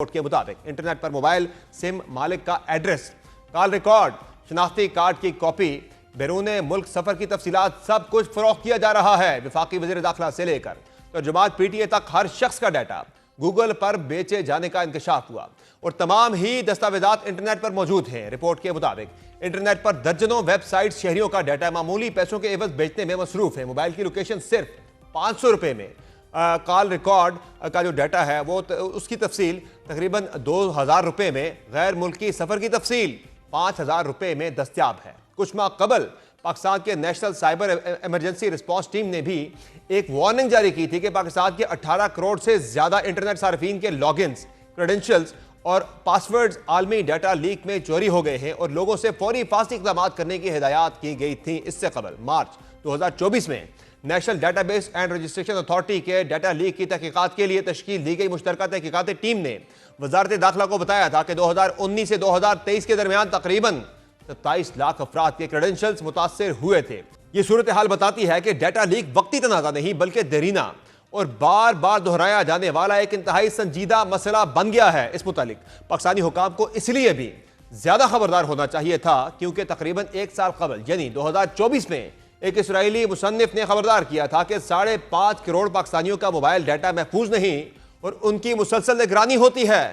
Report کے مطابق internet پر mobile سم مالک کا ایڈریس، کال ریکارڈ، شناختی کارڈ کی کاپی، بیرون ملک سفر کی تفصیلات سب کچھ فروخت کیا جا رہا ہے۔ وفاقی وزیر داخلہ سے لے کر ترجمات پی ٹی اے تک ہر شخص کا ڈیٹا گوگل پر بیچے جانے کا انکشاف ہوا اور تمام ہی دستاویزات انٹرنیٹ پر موجود ہیں۔ رپورٹ کے مطابق انٹرنیٹ پر درجنوں ویب سائٹ شہریوں کا ڈیٹا معمولی پیسوں کے عوض بیچنے میں مصروف ہے۔ موبائل کی لوکیشن صرف 500 روپے میں، کال ریکارڈ کا جو ڈیٹا ہے وہ اس کی تفصیل تقریباً 2000 روپے میں، غیر ملکی سفر کی تفصیل 5000 روپے میں دستیاب ہے۔ کچھ ماہ قبل پاکستان کے national cyber emergency response team نے بھی ایک وارننگ جاری کی تھی کہ پاکستان کے 18 کروڑ سے زیادہ انٹرنیٹ صارفین کے لاگ انز، کریڈنشلز اور پاسورڈز عالمی ڈیٹا لیک میں چوری ہو گئے ہیں اور لوگوں سے فوری حفاظتی اقدامات کرنے کی ہدایات کی گئی تھیں۔ اس سے قبل مارچ 2024 میں national data base and registration authority کے ڈیٹا لیک کی تحقیقات کے لیے تشکیل دی گئی مشترکہ تحقیقاتی ٹیم نے وزارت داخلہ کو بتایا تھا کہ 2019 سے 2023 کے درمیان تقریباً 27 لاکھ افراد کے کریڈنشلز متاثر ہوئے تھے۔ یہ صورتحال بتاتی ہے کہ ڈیٹا لیک وقتی تنازع نہیں بلکہ دیرینہ اور بار بار دہرایا جانے والا ایک انتہائی سنجیدہ مسئلہ بن گیا ہے۔ اس متعلق پاکستانی حکام کو اس لیے بھی زیادہ خبردار ہونا چاہیے تھا کیونکہ تقریباً ایک سال قبل یعنی 2024 میں ایک اسرائیلی مصنف نے خبردار کیا تھا کہ 5.5 کروڑ پاکستانیوں کا موبائل ڈیٹا محفوظ نہیں اور ان کی مسلسل نگرانی ہوتی ہے۔